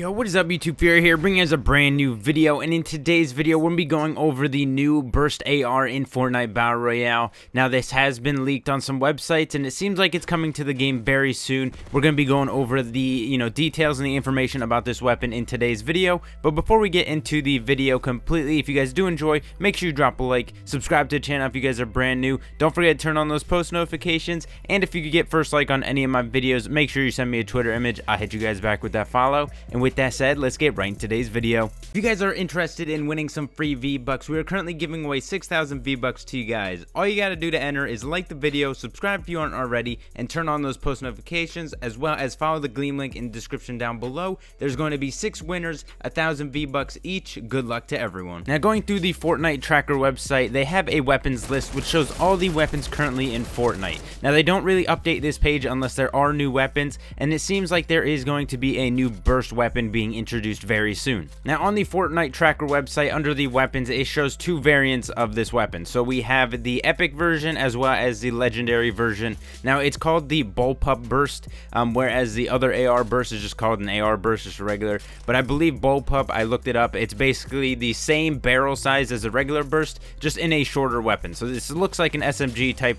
Yo, what is up YouTube, Fury here, bringing us a brand new video, and in today's video we're going to be going over the new Burst AR in Fortnite Battle Royale. Now this has been leaked on some websites and it seems like it's coming to the game very soon. We're going to be going over the, details and the information about this weapon in today's video. But before we get into the video completely, if you guys do enjoy, make sure you drop a like, subscribe to the channel if you guys are brand new. Don't forget to turn on those post notifications, and if you could get first like on any of my videos, make sure you send me a Twitter image. I'll hit you guys back with that follow. And with that said, let's get right into today's video. If you guys are interested in winning some free V-Bucks, we are currently giving away 6,000 V-Bucks to you guys. All you gotta do to enter is like the video, subscribe if you aren't already, and turn on those post notifications, as well as follow the Gleam link in the description down below. There's going to be 6 winners, 1,000 V-Bucks each. Good luck to everyone. Now, going through the Fortnite tracker website, they have a weapons list which shows all the weapons currently in Fortnite. Now, they don't really update this page unless there are new weapons, and it seems like there is going to be a new burst weapon being introduced very soon. Now, on the Fortnite tracker website, under the weapons, it shows 2 variants of this weapon. So we have the epic version as well as the legendary version. Now, it's called the BULLPUP burst, whereas the other AR burst is just called an AR burst, just a regular. But I believe BULLPUP, I looked it up, it's basically the same barrel size as a regular burst, just in a shorter weapon. So this looks like an SMG type,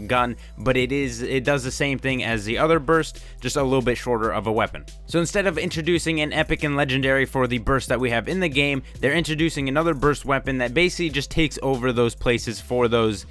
gun, but it does the same thing as the other burst, just a little bit shorter of a weapon. So instead of introducing an epic and legendary for the burst that we have in the game, they're introducing another burst weapon that basically just takes over those places for those,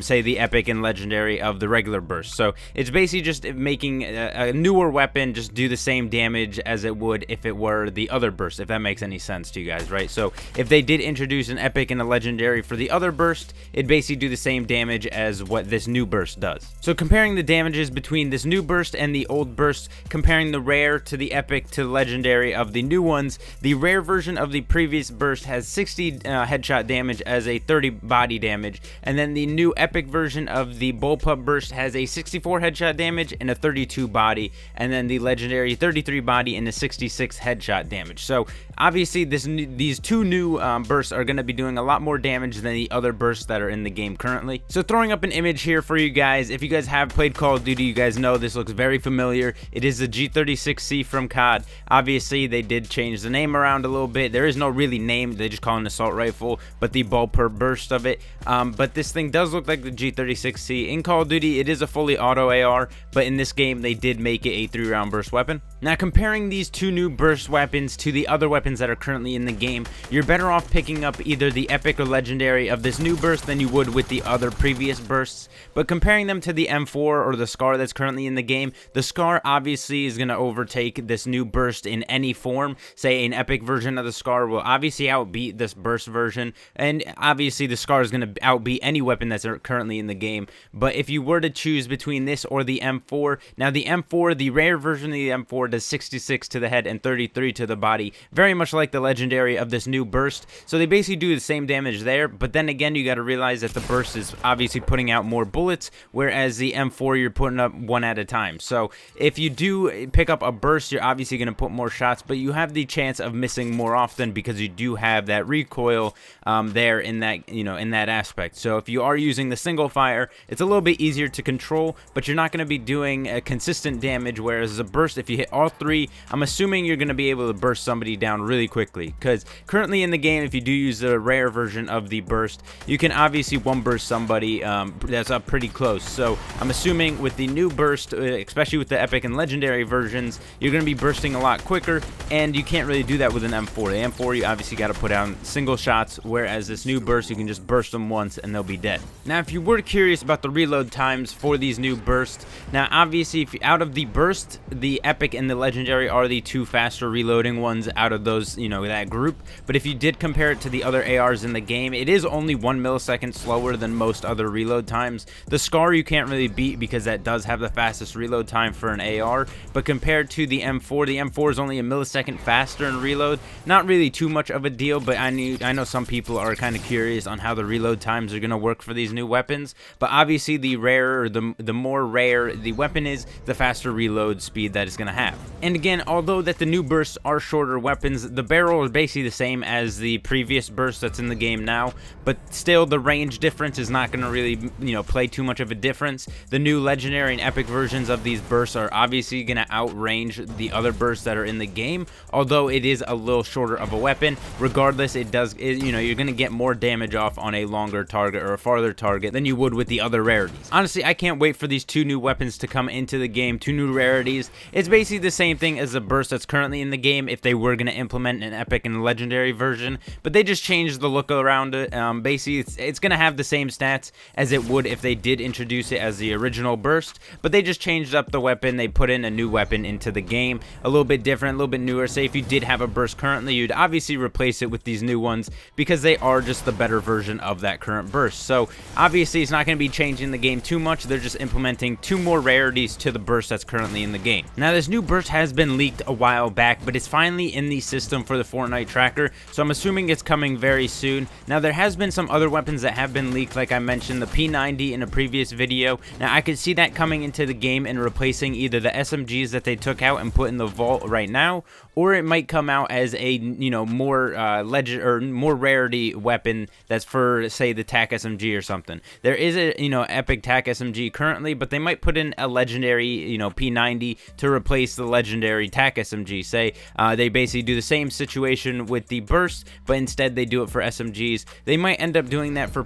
say, the epic and legendary of the regular burst. So it's basically just making a newer weapon just do the same damage as it would if it were the other burst, if that makes any sense to you guys, right? So if they did introduce an epic and a legendary for the other burst, it'd basically do the same damage as what this new burst does. So comparing the damages between this new burst and the old burst, comparing the rare to the epic to the legendary of the new ones, the rare version of the previous burst has 60 headshot damage as a 30 body damage, and then the new epic version of the BULLPUP burst has a 64 headshot damage and a 32 body, and then the legendary 33 body and a 66 headshot damage. So obviously these 2 new bursts are going to be doing a lot more damage than the other bursts that are in the game currently. So throwing up an image here for you guys, if you guys have played Call of Duty, you guys know this looks very familiar. It is the G36C from COD. Obviously they did change the name around a little bit. There is no really name, they just call it an assault rifle, but the BULLPUP burst of it. But this thing does look like the G36C. In Call of Duty it is a fully auto AR, but in this game they did make it a 3-round burst weapon. Now, comparing these 2 new burst weapons to the other weapons that are currently in the game, you're better off picking up either the epic or legendary of this new burst than you would with the other previous bursts. But comparing them to the M4 or the SCAR that's currently in the game, the SCAR obviously is going to overtake this new burst in any form. Say an epic version of the SCAR will obviously outbeat this burst version, and obviously the SCAR is going to outbeat any weapon that's currently in the game. But if you were to choose between this or the M4, now the M4, the rare version of the M4 does 66 to the head and 33 to the body, very much like the legendary of this new burst. So they basically do the same damage there, but then again you got to realize that the burst is obviously putting out more bullets, whereas the M4 you're putting up one at a time. So if you do pick up a burst, you're obviously going to put more shots, but you have the chance of missing more often because you do have that recoil there in that, in that aspect. So if you are using the single fire, it's a little bit easier to control, but you're not going to be doing a consistent damage, whereas a burst, if you hit all 3, I'm assuming you're going to be able to burst somebody down really quickly, because currently in the game, if you do use the rare version of the burst, you can obviously one burst somebody that's up pretty close. So I'm assuming with the new burst, especially with the epic and legendary versions, you're going to be bursting a lot quicker, and you can't really do that with an M4. The M4 you obviously got to put out single shots, whereas this new burst you can just burst them once and they'll be dead. Now, if you were curious about the reload times for these new bursts, now obviously if out of the burst, the epic and the legendary are the 2 faster reloading ones out of those, that group. But if you did compare it to the other ARs in the game, it is only 1 millisecond slower than most other reload times. The SCAR you can't really beat because that does have the fastest reload time for an AR, but compared to the M4 is only a millisecond faster in reload. Not really too much of a deal, but I know some people are kind of curious on how the reload times are going to work for these new weapons. But obviously the rarer, the more rare the weapon is, the faster reload speed that it's going to have. have. And again, although that the new bursts are shorter weapons, the barrel is basically the same as the previous burst that's in the game now, but still the range difference is not going to really, play too much of a difference. The new legendary and epic versions of these bursts are obviously going to outrange the other bursts that are in the game, although it is a little shorter of a weapon. Regardless, you're going to get more damage off on a longer target or a farther target than you would with the other rarities. Honestly, I can't wait for these 2 new weapons to come into the game, 2 new rarities. It's basically the same thing as the burst that's currently in the game if they were going to implement an epic and legendary version, but they just changed the look around it. Basically, it's going to have the same stats as it would if they did introduce it as the original burst, but they just changed up the weapon. They put in a new weapon into the game, a little bit different, a little bit newer. Say if you did have a burst currently, you'd obviously replace it with these new ones because they are just the better version of that current burst. So obviously it's not going to be changing the game too much. They're just implementing 2 more rarities to the burst that's currently in the game. Now this new burst has been leaked a while back, but it's finally in the system for the Fortnite tracker, so I'm assuming it's coming very soon. Now there has been some other weapons that have been leaked, like I mentioned the P90 in a previous video. Now I could see that coming into the game and replacing either the SMGs that they took out and put in the vault right now, or it might come out as a more legend or more rarity weapon that's for, say, the TAC SMG or something. There is a epic TAC SMG currently, but they might put in a legendary P90 to replace the legendary TAC SMG. Say they basically do the same situation with the burst, but instead they do it for SMGs. They might end up doing that for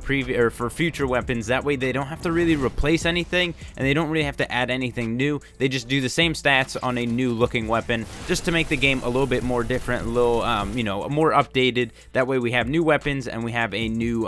future weapons. That way they don't have to really replace anything, and they don't really have to add anything new. They just do the same stats on a new looking weapon, just to make the game a little bit more different, a little more updated. That way we have new weapons and we have a new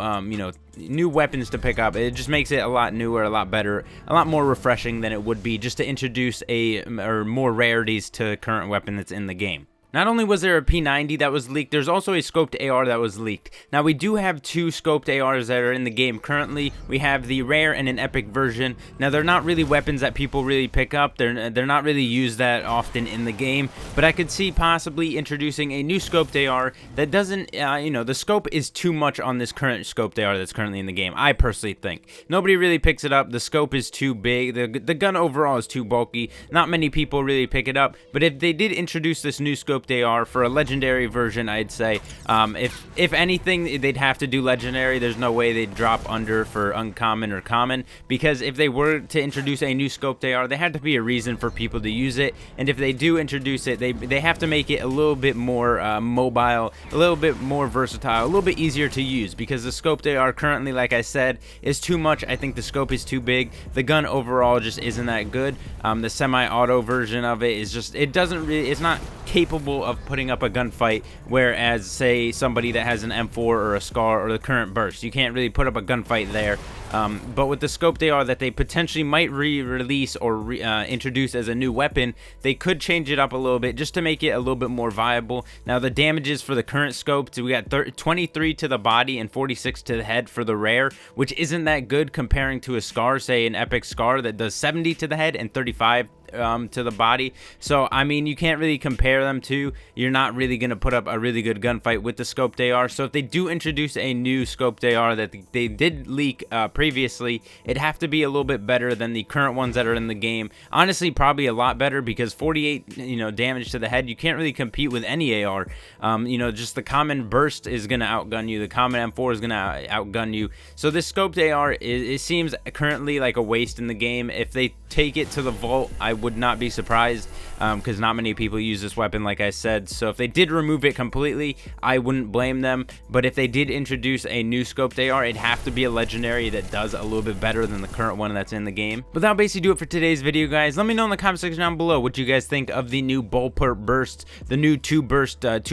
new weapons to pick up. It just makes it a lot newer, a lot better, a lot more refreshing than it would be just to introduce more rarities to current weapon that's in the game. Not only was there a P90 that was leaked, there's also a scoped AR that was leaked. Now we do have 2 scoped ARs that are in the game currently. We have the rare and an epic version. Now they're not really weapons that people really pick up. They're not really used that often in the game, but I could see possibly introducing a new scoped AR that doesn't, the scope is too much on this current scoped AR that's currently in the game. I personally think nobody really picks it up. The scope is too big. The gun overall is too bulky. Not many people really pick it up, but if they did introduce this new scope they are for a legendary version, I'd say if anything they'd have to do legendary. There's no way they'd drop under for uncommon or common, because if they were to introduce a new scope they had to be a reason for people to use it, and if they do introduce it, they have to make it a little bit more mobile, a little bit more versatile, a little bit easier to use, because the scope they are currently, like I said, is too much. I think the scope is too big. The gun overall just isn't that good. The semi-auto version of it is just, it's not capable of putting up a gunfight, whereas say somebody that has an M4 or a SCAR or the current burst, you can't really put up a gunfight there. But with the scope that they potentially might re-release or introduce as a new weapon, they could change it up a little bit just to make it a little bit more viable. Now the damages for the current scope, we got 23 to the body and 46 to the head for the rare, which isn't that good comparing to a SCAR, say an epic SCAR that does 70 to the head and 35 to the body. So I mean, you can't really compare them to. You're not really going to put up a really good gunfight with the scoped AR. So if they do introduce a new scoped AR that they did leak previously, it'd have to be a little bit better than the current ones that are in the game. Honestly, probably a lot better, because 48 damage to the head, you can't really compete with any AR. Just the common burst is going to outgun you. The common M4 is going to outgun you. So this scoped AR it seems currently like a waste in the game. If they take it to the vault, I would not be surprised, because not many people use this weapon, like I said. So if they did remove it completely, I wouldn't blame them. But if they did introduce a new scoped AR, it'd have to be a legendary that does a little bit better than the current one that's in the game. But that'll basically do it for today's video, guys. Let me know in the comment section down below what you guys think of the new BULLPUP burst, the new 2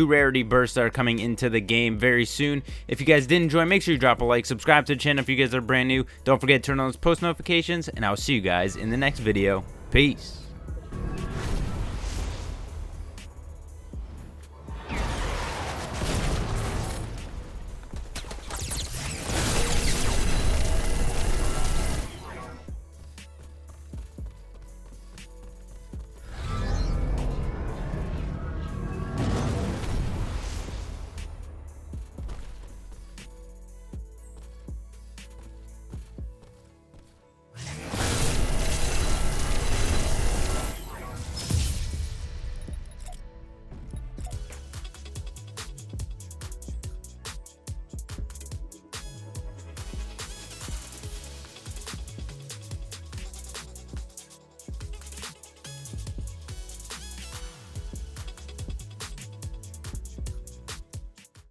rarity bursts that are coming into the game very soon. If you guys did enjoy, make sure you drop a like, subscribe to the channel if you guys are brand new. Don't forget to turn on those post notifications, and I'll see you guys in the next video. Peace.